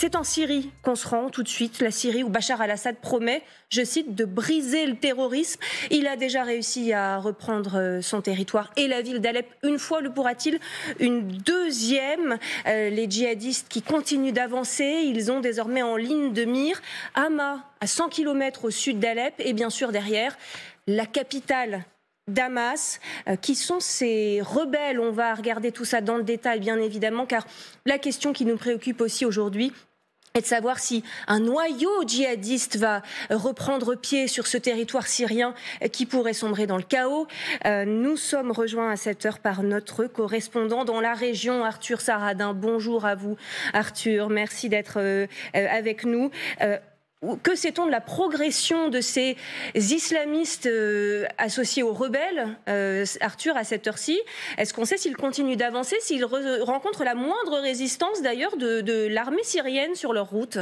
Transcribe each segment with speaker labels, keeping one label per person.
Speaker 1: C'est en Syrie qu'on se rend tout de suite, la Syrie où Bachar al-Assad promet, je cite, de briser le terrorisme. Il a déjà réussi à reprendre son territoire et la ville d'Alep. Une fois le pourra-t-il une deuxième. Les djihadistes qui continuent d'avancer, ils ont désormais en ligne de mire Hama, à 100 km au sud d'Alep, et bien sûr derrière, la capitale Damas. Qui sont ces rebelles? On va regarder tout ça dans le détail, bien évidemment, car la question qui nous préoccupe aussi aujourd'hui est de savoir si un noyau djihadiste va reprendre pied sur ce territoire syrien qui pourrait sombrer dans le chaos. Nous sommes rejoints à cette heure par notre correspondant dans la région, Arthur Saradin. Bonjour à vous, Arthur. Merci d'être avec nous. Que sait-on de la progression de ces islamistes associés aux rebelles, Arthur, à cette heure-ci? Est-ce qu'on sait s'ils continuent d'avancer, s'ils rencontrent la moindre résistance d'ailleurs de l'armée syrienne sur leur route?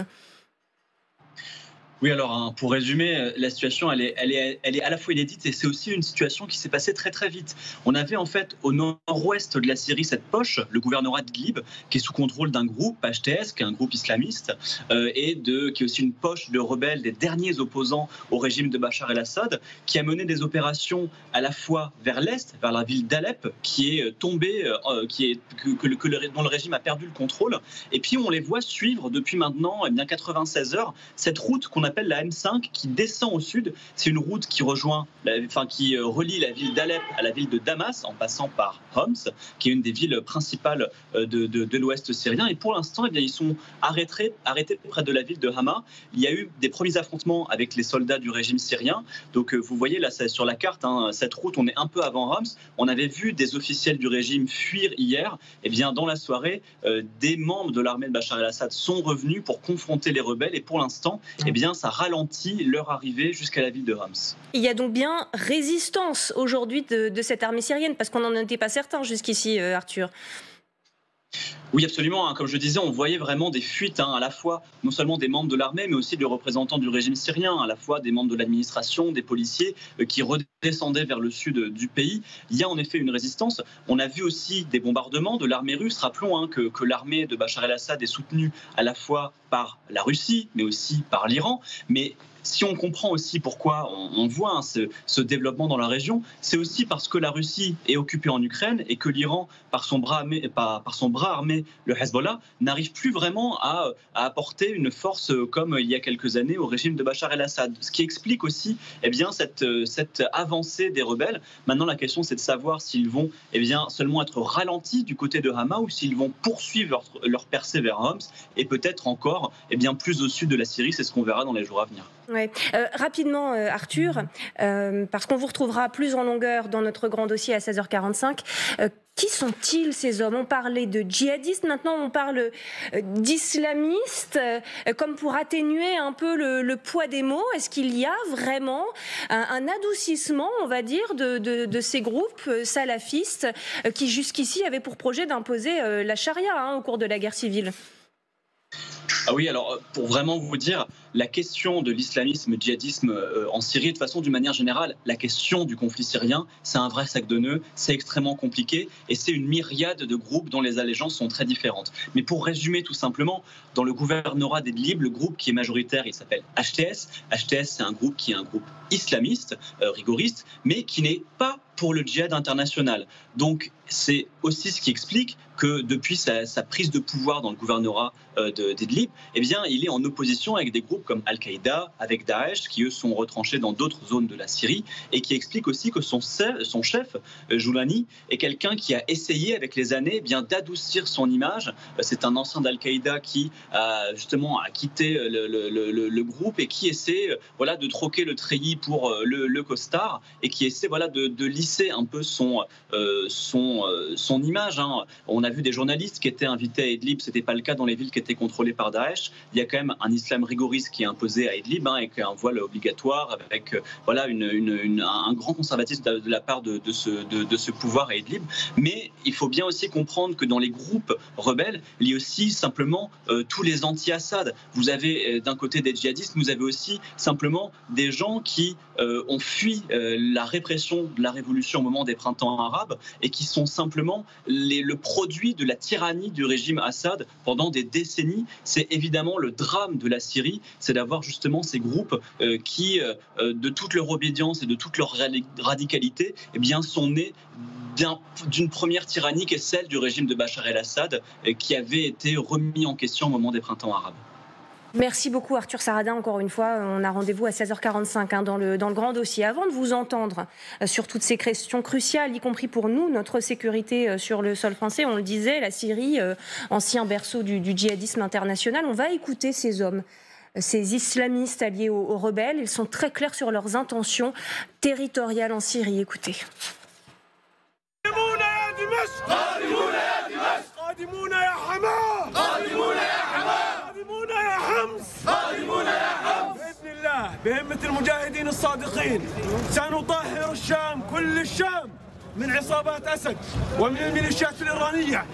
Speaker 2: Oui, alors pour résumer, la situation, elle est à la fois inédite et c'est aussi une situation qui s'est passée très très vite. On avait en fait au nord-ouest de la Syrie cette poche, le gouvernorat d'Idlib, qui est sous contrôle d'un groupe, HTS, qui est un groupe islamiste, qui est aussi une poche de rebelles, des derniers opposants au régime de Bachar el-Assad, qui a mené des opérations à la fois vers l'est, vers la ville d'Alep, qui est tombée, dont le régime a perdu le contrôle. Et puis on les voit suivre depuis maintenant 96 heures cette route qu'on appelle la M5 qui descend au sud. C'est une route qui relie la ville d'Alep à la ville de Damas en passant par Homs, qui est une des villes principales de l'ouest syrien. Et pour l'instant, ils sont arrêtés près de la ville de Hama. Il y a eu des premiers affrontements avec les soldats du régime syrien. Donc vous voyez là sur la carte, cette route, on est un peu avant Homs. On avait vu des officiels du régime fuir hier. Et bien dans la soirée, des membres de l'armée de Bachar el-Assad sont revenus pour confronter les rebelles. Et pour l'instant, ça ralentit leur arrivée jusqu'à la ville de Homs.
Speaker 1: Il y a donc bien résistance aujourd'hui de cette armée syrienne, parce qu'on n'en était pas certain jusqu'ici, Arthur.
Speaker 2: Oui, absolument. Comme je disais, on voyait vraiment des fuites, à la fois non seulement des membres de l'armée, mais aussi des représentants du régime syrien, à la fois des membres de l'administration, des policiers qui redescendaient vers le sud du pays. Il y a en effet une résistance. On a vu aussi des bombardements de l'armée russe. Rappelons que l'armée de Bachar el-Assad est soutenue à la fois par la Russie, mais aussi par l'Iran. Mais si on comprend aussi pourquoi on voit ce développement dans la région, c'est aussi parce que la Russie est occupée en Ukraine et que l'Iran, par son bras armé, le Hezbollah, n'arrive plus vraiment à apporter une force comme il y a quelques années au régime de Bachar el-Assad. Ce qui explique aussi cette avancée des rebelles. Maintenant, la question, c'est de savoir s'ils vont seulement être ralentis du côté de Hama ou s'ils vont poursuivre leur percée vers Homs et peut-être encore plus au sud de la Syrie. C'est ce qu'on verra dans les jours à venir.
Speaker 1: Ouais. Rapidement, Arthur, parce qu'on vous retrouvera plus en longueur dans notre grand dossier à 16h45. Qui sont-ils, ces hommes? On parlait de djihadistes, maintenant on parle d'islamistes, comme pour atténuer un peu le poids des mots. Est-ce qu'il y a vraiment un adoucissement, on va dire, de ces groupes salafistes qui jusqu'ici avaient pour projet d'imposer la charia au cours de la guerre civile?
Speaker 2: Ah oui, alors pour vraiment vous dire, la question de l'islamisme, djihadisme en Syrie, de façon d'une manière générale, la question du conflit syrien, c'est un vrai sac de nœuds, c'est extrêmement compliqué et c'est une myriade de groupes dont les allégeances sont très différentes. Mais pour résumer tout simplement, dans le gouvernorat d'Idlib, le groupe qui est majoritaire, il s'appelle HTS. HTS, c'est un groupe qui est un groupe islamiste, rigoriste, mais qui n'est pas pour le djihad international. Donc c'est aussi ce qui explique que depuis sa prise de pouvoir dans le gouvernorat d'Idlib, il est en opposition avec des groupes comme Al-Qaïda, avec Daesh, qui eux sont retranchés dans d'autres zones de la Syrie, et qui explique aussi que son chef, Joulani, est quelqu'un qui a essayé avec les années d'adoucir son image. C'est un ancien d'Al-Qaïda qui a quitté le groupe et qui essaie de troquer le treillis pour le costard et qui essaie de lisser un peu son image. On a vu des journalistes qui étaient invités à Idlib, ce n'était pas le cas dans les villes qui étaient contrôlées par Daesh. Il y a quand même un islam rigoriste qui est imposé à Idlib, avec un voile obligatoire, avec un grand conservatisme de la part de ce pouvoir à Idlib. Mais il faut bien aussi comprendre que dans les groupes rebelles, il y a aussi simplement tous les anti-Assad. Vous avez d'un côté des djihadistes, vous avez aussi simplement des gens qui qui ont fui la répression de la révolution au moment des printemps arabes et qui sont simplement le produit de la tyrannie du régime Assad pendant des décennies. C'est évidemment le drame de la Syrie, c'est d'avoir justement ces groupes qui, de toute leur obédience et de toute leur radicalité, eh bien, sont nés d'une première tyrannie qui est celle du régime de Bachar el-Assad, qui avait été remis en question au moment des printemps arabes.
Speaker 1: Merci beaucoup Arthur Saradin, encore une fois, on a rendez-vous à 16h45 dans le grand dossier. Avant de vous entendre sur toutes ces questions cruciales, y compris pour nous, notre sécurité sur le sol français, on le disait, la Syrie, ancien berceau du djihadisme international, on va écouter ces hommes, ces islamistes alliés aux rebelles, ils sont très clairs sur leurs intentions territoriales en Syrie, écoutez.
Speaker 3: بهمة المجاهدين الصادقين سنطهر الشام كل الشام من عصابات أسد ومن الميليشيات الإيرانية.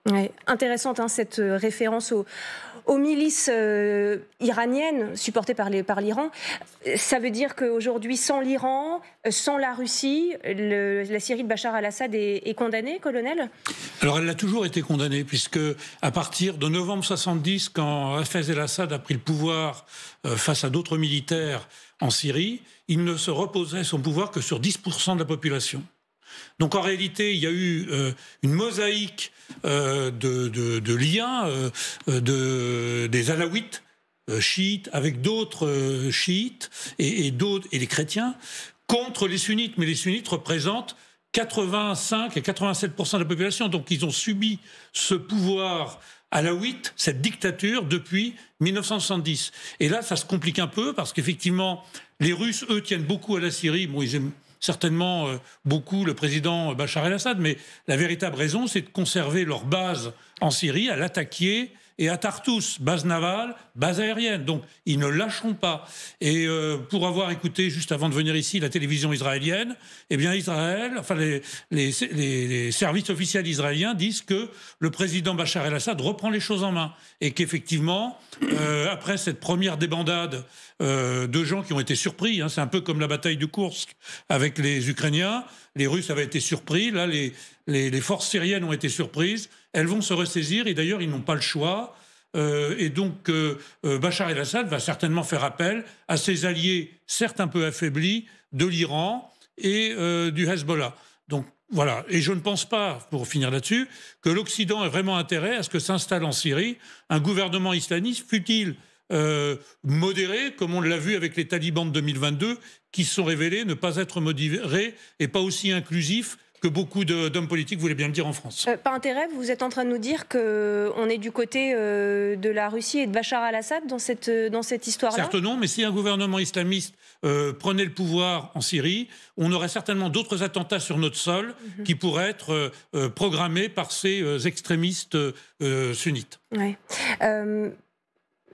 Speaker 1: Ouais, intéressante cette référence aux milices iraniennes supportées par l'Iran. Ça veut dire qu'aujourd'hui, sans l'Iran, sans la Russie, la Syrie de Bachar al-Assad est condamnée, colonel ?
Speaker 4: Alors elle l'a toujours été condamnée, puisque à partir de novembre 70, quand Hafez el-Assad a pris le pouvoir face à d'autres militaires en Syrie, il ne se reposait son pouvoir que sur 10% de la population. Donc en réalité, il y a eu une mosaïque de liens des Alaouites chiites avec d'autres chiites et les chrétiens contre les sunnites. Mais les sunnites représentent 85 et 87% de la population. Donc ils ont subi ce pouvoir alaouite, cette dictature, depuis 1970. Et là, ça se complique un peu parce qu'effectivement, les Russes, eux, tiennent beaucoup à la Syrie. Bon, ils aiment certainement beaucoup le président Bachar el-Assad, mais la véritable raison, c'est de conserver leur base en Syrie, à Latakia et à Tartous, base navale, base aérienne. Donc, ils ne lâcheront pas. Et pour avoir écouté, juste avant de venir ici, la télévision israélienne, eh bien, Israël, enfin, les services officiels israéliens disent que le président Bachar el-Assad reprend les choses en main. Et qu'effectivement, après cette première débandade de gens qui ont été surpris, hein, c'est un peu comme la bataille de Koursk avec les Ukrainiens, les Russes avaient été surpris, là, les forces syriennes ont été surprises, elles vont se ressaisir, et d'ailleurs, ils n'ont pas le choix. Et donc, Bachar el-Assad va certainement faire appel à ses alliés, certes un peu affaiblis, de l'Iran et du Hezbollah. Donc, voilà. Et je ne pense pas, pour finir là-dessus, que l'Occident ait vraiment intérêt à ce que s'installe en Syrie un gouvernement islamiste, fût-il modéré, comme on l'a vu avec les talibans de 2022, qui se sont révélés ne pas être modérés et pas aussi inclusifs que beaucoup d'hommes politiques voulaient bien le dire en France.
Speaker 1: Pas intérêt, vous êtes en train de nous dire qu'on est du côté de la Russie et de Bachar al-Assad dans cette histoire-là ?
Speaker 4: Certes non, mais si un gouvernement islamiste prenait le pouvoir en Syrie, on aurait certainement d'autres attentats sur notre sol qui pourraient être programmés par ces extrémistes sunnites.
Speaker 1: Ouais.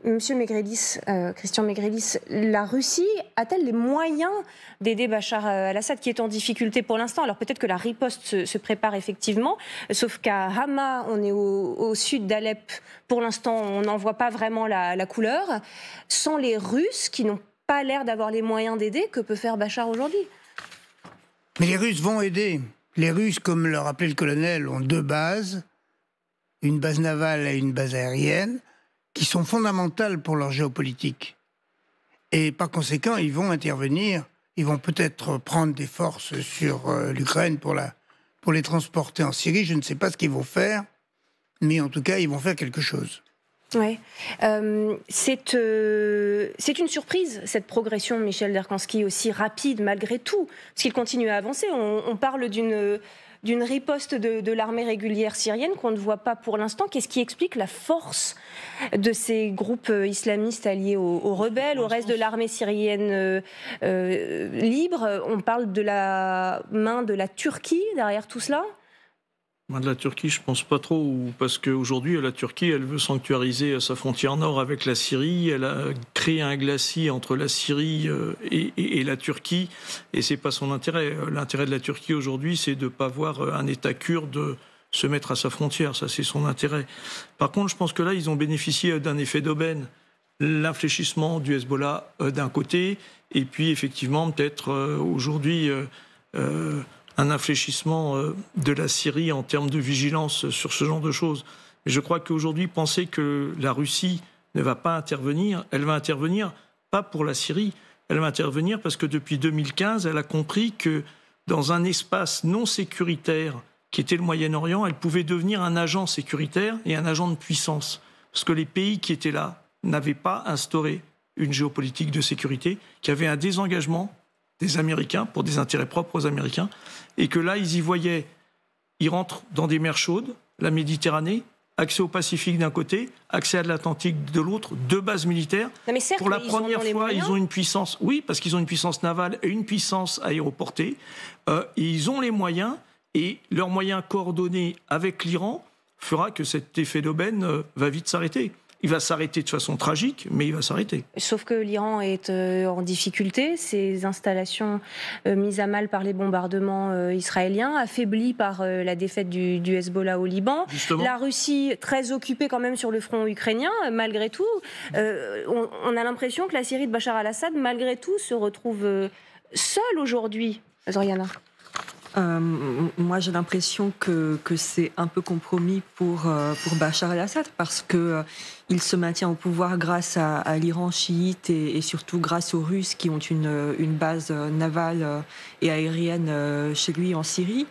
Speaker 1: Monsieur Megrellis, Christian Megrellis, la Russie a-t-elle les moyens d'aider Bachar al-Assad qui est en difficulté pour l'instant ? Alors peut-être que la riposte se prépare effectivement, sauf qu'à Hama, on est au sud d'Alep, pour l'instant on n'en voit pas vraiment la couleur. Sans les Russes qui n'ont pas l'air d'avoir les moyens d'aider, que peut faire Bachar aujourd'hui ?
Speaker 5: Mais les Russes vont aider. Les Russes, comme le rappelait le colonel, ont deux bases, une base navale et une base aérienne, qui sont fondamentales pour leur géopolitique. Et par conséquent, ils vont intervenir, ils vont peut-être prendre des forces sur l'Ukraine pour les transporter en Syrie. Je ne sais pas ce qu'ils vont faire, mais en tout cas, ils vont faire quelque chose.
Speaker 1: Oui. C'est une surprise, cette progression de Michel Derkanski, aussi rapide malgré tout, parce qu'il continue à avancer. On parle d'une riposte de l'armée régulière syrienne qu'on ne voit pas pour l'instant. Qu'est-ce qui explique la force de ces groupes islamistes alliés aux rebelles, au reste de l'armée syrienne libre ? On parle de la main de la Turquie derrière tout cela ?
Speaker 6: De la Turquie, je ne pense pas trop, parce qu'aujourd'hui, la Turquie, elle veut sanctuariser sa frontière nord avec la Syrie. Elle a créé un glacis entre la Syrie et la Turquie, et ce n'est pas son intérêt. L'intérêt de la Turquie aujourd'hui, c'est de ne pas voir un État kurde se mettre à sa frontière. Ça, c'est son intérêt. Par contre, je pense que là, ils ont bénéficié d'un effet d'aubaine. l'infléchissement du Hezbollah d'un côté, et puis effectivement peut-être aujourd'hui un infléchissement de la Syrie en termes de vigilance sur ce genre de choses. Mais je crois qu'aujourd'hui, penser que la Russie ne va pas intervenir, elle va intervenir pas pour la Syrie, elle va intervenir parce que depuis 2015, elle a compris que dans un espace non sécuritaire qui était le Moyen-Orient, elle pouvait devenir un agent sécuritaire et un agent de puissance. Parce que les pays qui étaient là n'avaient pas instauré une géopolitique de sécurité, qui avait un désengagement des Américains pour des intérêts propres aux Américains, et que là, ils y voyaient, ils rentrent dans des mers chaudes, la Méditerranée, accès au Pacifique d'un côté, accès à l'Atlantique de l'autre, 2 bases militaires.
Speaker 1: Non mais certes,
Speaker 6: pour la première fois, ils ont une puissance, oui, parce qu'ils ont une puissance navale et une puissance aéroportée, et ils ont les moyens, et leurs moyens coordonnés avec l'Iran fera que cet effet d'aubaine va vite s'arrêter. Il va s'arrêter de façon tragique, mais il va s'arrêter.
Speaker 1: Sauf que l'Iran est en difficulté. Ses installations mises à mal par les bombardements israéliens, affaiblies par la défaite du Hezbollah au Liban.
Speaker 6: Justement.
Speaker 1: La Russie, très occupée quand même sur le front ukrainien, malgré tout. On a l'impression que la Syrie de Bachar al-Assad, malgré tout, se retrouve seule aujourd'hui. Zoriana.
Speaker 7: Moi, j'ai l'impression que c'est un peu compromis pour Bachar el-Assad parce que il se maintient au pouvoir grâce à l'Iran chiite et surtout grâce aux Russes qui ont une base navale et aérienne chez lui en Syrie.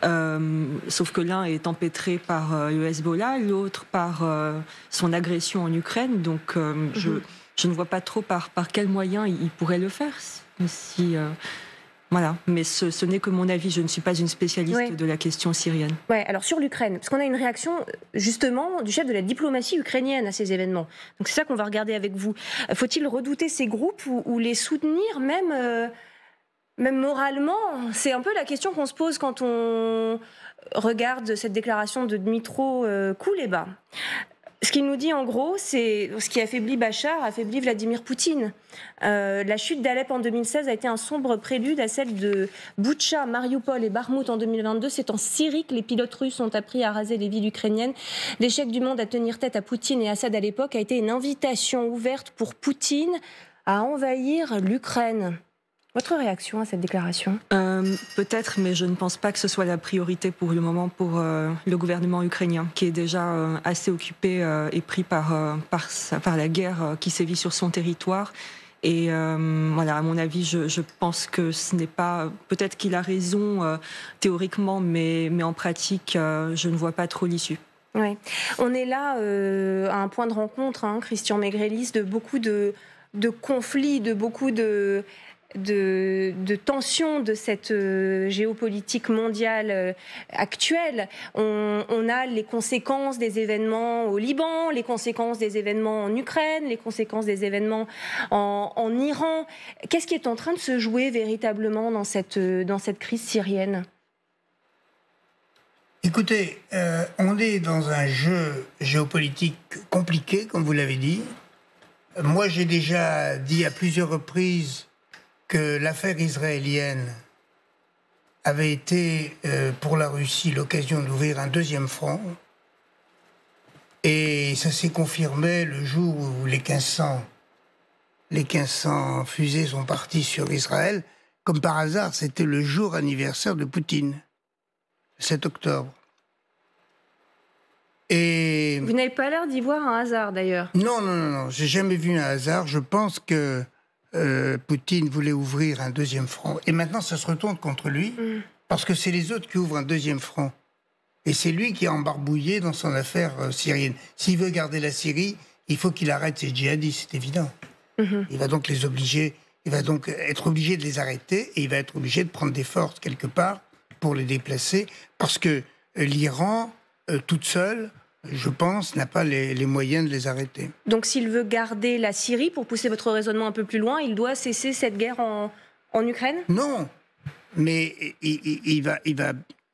Speaker 7: Sauf que l'un est empêtré par le Hezbollah, l'autre par son agression en Ukraine. Donc, je ne vois pas trop par quels moyens il pourrait le faire. Voilà, mais ce n'est que mon avis, je ne suis pas une spécialiste de la question syrienne.
Speaker 1: Ouais, alors sur l'Ukraine, parce qu'on a une réaction justement du chef de la diplomatie ukrainienne à ces événements. Donc c'est ça qu'on va regarder avec vous. Faut-il redouter ces groupes ou les soutenir même moralement? C'est un peu la question qu'on se pose quand on regarde cette déclaration de Dmytro Kuleba. Ce qu'il nous dit en gros, c'est ce qui affaiblit Bachar, affaiblit Vladimir Poutine. La chute d'Alep en 2016 a été un sombre prélude à celle de Boutcha, Mariupol et Bakhmout en 2022. C'est en Syrie que les pilotes russes ont appris à raser les villes ukrainiennes. L'échec du monde à tenir tête à Poutine et Assad à l'époque a été une invitation ouverte pour Poutine à envahir l'Ukraine. Votre réaction à cette déclaration ?
Speaker 7: Peut-être, mais je ne pense pas que ce soit la priorité pour le moment pour le gouvernement ukrainien, qui est déjà assez occupé et pris par la guerre qui sévit sur son territoire. Et voilà, à mon avis, je pense que ce n'est pas... Peut-être qu'il a raison théoriquement, mais en pratique, je ne vois pas trop l'issue.
Speaker 1: Ouais. On est là à un point de rencontre, Christian Maigrelis, de beaucoup de conflits, de beaucoup de tensions de cette géopolitique mondiale actuelle. On a les conséquences des événements au Liban, les conséquences des événements en Ukraine, les conséquences des événements en Iran. Qu'est-ce qui est en train de se jouer véritablement dans cette crise syrienne ?
Speaker 5: Écoutez, on est dans un jeu géopolitique compliqué, comme vous l'avez dit. Moi, j'ai déjà dit à plusieurs reprises que l'affaire israélienne avait été pour la Russie l'occasion d'ouvrir un deuxième front. Et ça s'est confirmé le jour où les 1500 fusées sont parties sur Israël. Comme par hasard, c'était le jour anniversaire de Poutine, le 7 octobre. Et...
Speaker 1: Vous n'avez pas l'air d'y voir un hasard, d'ailleurs.
Speaker 5: Non, j'ai jamais vu un hasard. Je pense que Poutine voulait ouvrir un deuxième front. Et maintenant, ça se retourne contre lui, parce que c'est les autres qui ouvrent un deuxième front. Et c'est lui qui a embarbouillé dans son affaire syrienne. S'il veut garder la Syrie, il faut qu'il arrête ses djihadistes, c'est évident. Il va donc être obligé de les arrêter, et il va être obligé de prendre des forces quelque part pour les déplacer, parce que l'Iran, toute seule, je pense, n'a pas les moyens de les arrêter.
Speaker 1: Donc s'il veut garder la Syrie, pour pousser votre raisonnement un peu plus loin, il doit cesser cette guerre en Ukraine ?
Speaker 5: Non, mais il va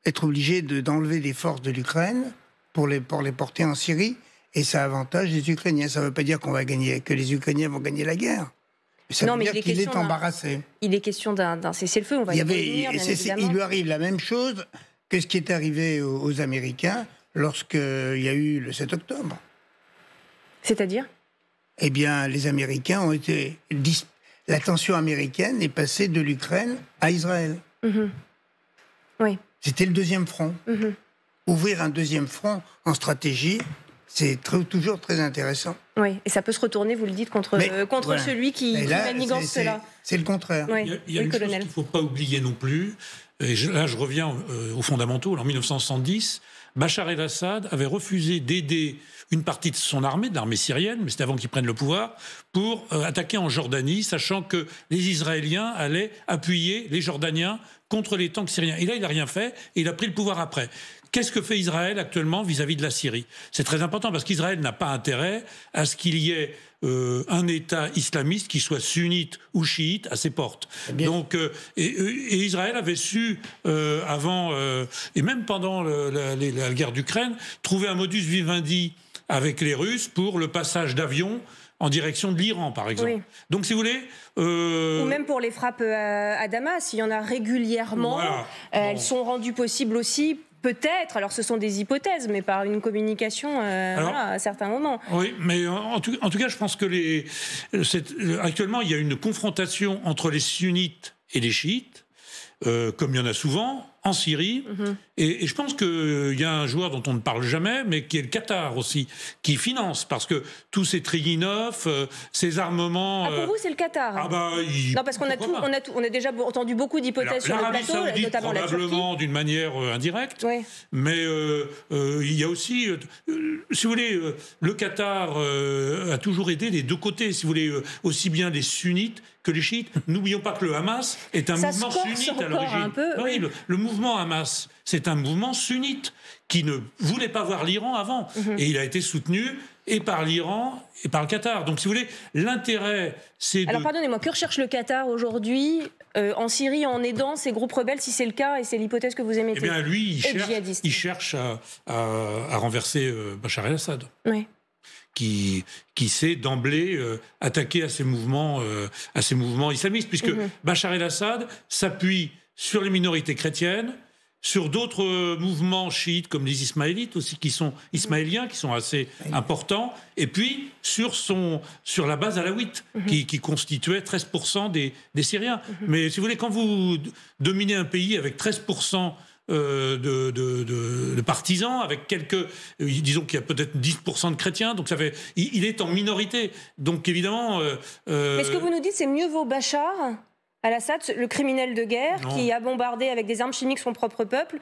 Speaker 5: être obligé d'enlever des forces de l'Ukraine pour les porter en Syrie, et ça avantage les Ukrainiens. Ça ne veut pas dire que les Ukrainiens vont gagner la guerre. Ça veut dire qu'il est embarrassé.
Speaker 1: Il est question d'un cessez-le-feu, on va y revenir, bien évidemment.
Speaker 5: Il lui arrive la même chose que ce qui est arrivé aux Américains lorsqu'il y a eu le 7 octobre.
Speaker 1: C'est-à-dire ?
Speaker 5: eh bien, les Américains ont été... L'attention américaine est passée de l'Ukraine à Israël.
Speaker 1: Oui.
Speaker 5: C'était le deuxième front. Ouvrir un deuxième front en stratégie, c'est toujours très intéressant.
Speaker 1: Oui, et ça peut se retourner, vous le dites, contre
Speaker 5: voilà.
Speaker 1: celui qui manigance cela.
Speaker 5: C'est le contraire.
Speaker 1: Oui,
Speaker 4: il y a une chose qu'il ne faut pas oublier non plus, et là je reviens aux fondamentaux. En 1970, Bachar el-Assad avait refusé d'aider une partie de son armée, de l'armée syrienne, mais c'était avant qu'il prenne le pouvoir, pour attaquer en Jordanie, sachant que les Israéliens allaient appuyer les Jordaniens contre les tanks syriens. Et là, il n'a rien fait, et il a pris le pouvoir après. Qu'est-ce que fait Israël actuellement vis-à-vis de la Syrie? C'est très important parce qu'Israël n'a pas intérêt à ce qu'il y ait un État islamiste qui soit sunnite ou chiite à ses portes. Donc, et Israël avait su, avant, et même pendant la guerre d'Ukraine, trouver un modus vivendi avec les Russes pour le passage d'avions en direction de l'Iran, par exemple. Oui. Donc, si vous voulez...
Speaker 1: Ou même pour les frappes à Damas, il y en a régulièrement. Voilà. Elles sont rendues possibles aussi, peut-être, alors ce sont des hypothèses, mais par une communication à certains moments.
Speaker 4: Oui, mais en tout cas, je pense que actuellement, il y a une confrontation entre les sunnites et les chiites, comme il y en a souvent, en Syrie. Et je pense qu'il y a un joueur dont on ne parle jamais, mais qui est le Qatar aussi, qui finance, parce que tous ces Triginov, ces armements...
Speaker 1: Ah, pour vous, c'est le Qatar?
Speaker 4: Non,
Speaker 1: parce qu'on a déjà entendu beaucoup d'hypothèses sur le plateau,
Speaker 4: Saoudite,
Speaker 1: notamment la Turquie.
Speaker 4: Probablement d'une manière indirecte, oui. Mais il y a aussi, si vous voulez, le Qatar a toujours aidé les deux côtés, si vous voulez, aussi bien les sunnites que les chiites. N'oublions pas que le Hamas est un mouvement sunnite à l'origine. Oui, le mouvement Hamas, c'est un mouvement sunnite qui ne voulait pas voir l'Iran avant. Et il a été soutenu et par l'Iran et par le Qatar. Donc, si vous voulez, l'intérêt, c'est
Speaker 1: Alors, pardonnez-moi, que recherche le Qatar aujourd'hui en Syrie en aidant ces groupes rebelles, si c'est le cas, et c'est l'hypothèse que vous émettez?
Speaker 4: Eh bien, lui, il cherche à renverser Bachar el-Assad.
Speaker 1: Oui.
Speaker 4: Qui s'est d'emblée attaqué à ces mouvements islamistes, puisque Bachar el-Assad s'appuie sur les minorités chrétiennes, sur d'autres mouvements chiites comme les ismaélites aussi, qui sont ismaéliens, qui sont assez importants, et puis sur la base alawite, qui constituait 13% des Syriens. Mais si vous voulez, quand vous dominez un pays avec 13% de partisans, avec disons qu'il y a peut-être 10% de chrétiens, donc ça fait, il est en minorité. Donc évidemment...
Speaker 1: Mais ce que vous nous dites, c'est mieux vaut Bachar al-Assad, le criminel de guerre, qui a bombardé avec des armes chimiques son propre peuple,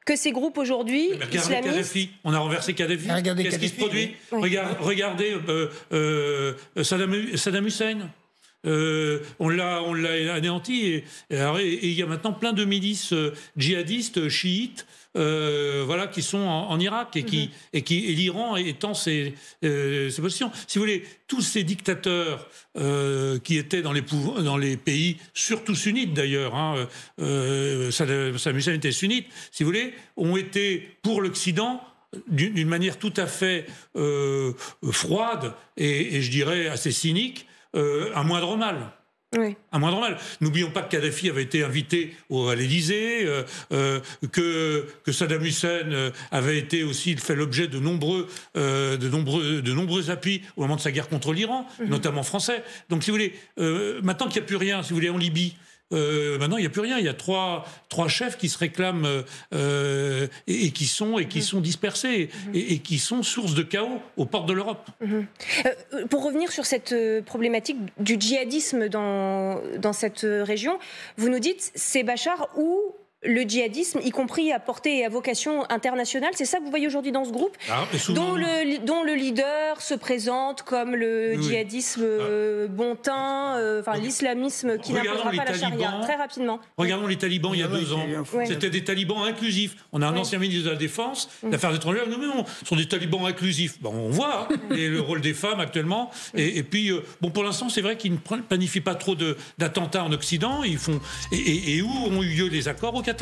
Speaker 1: que ces groupes aujourd'hui islamistes...
Speaker 4: Kadhafi. On a renversé Kadhafi. Qu'est-ce qui se produit? Regardez Saddam Hussein. On l'a anéanti et il y a maintenant plein de milices djihadistes chiites qui sont en Irak et l'Iran étend ses positions. Si vous voulez, tous ces dictateurs qui étaient dans les pays, surtout sunnites d'ailleurs, Saddam Hussein était sunnite, si vous voulez, ont été pour l'Occident d'une manière tout à fait froide et je dirais assez cynique, un moindre mal.
Speaker 1: Oui.
Speaker 4: Un moindre mal. N'oublions pas que Kadhafi avait été invité à l'Élysée, que Saddam Hussein avait été aussi fait l'objet de nombreux appuis au moment de sa guerre contre l'Iran, notamment français. Donc, si vous voulez, maintenant qu'il n'y a plus rien, si vous voulez, en Libye. Maintenant, il n'y a plus rien. Il y a trois chefs qui se réclament et qui sont dispersés et qui sont source de chaos aux portes de l'Europe.
Speaker 1: Pour revenir sur cette problématique du djihadisme dans cette région, vous nous dites c'est Bachar ou le djihadisme, y compris à portée et à vocation internationale, c'est ça que vous voyez aujourd'hui dans ce groupe, dont le leader se présente comme le djihadisme bon teint, l'islamisme qui n'imposera pas la charia. Très rapidement.
Speaker 4: Regardons les talibans il y a 2 ans. C'était des talibans inclusifs. On a un ancien ministre de la Défense, d'Affaires étrangères, non, ce sont des talibans inclusifs. Bon, on voit le rôle des femmes actuellement. Et puis, pour l'instant, c'est vrai qu'ils ne planifient pas trop d'attentats en Occident. Ils font, et où ont eu lieu les accords au Qatar.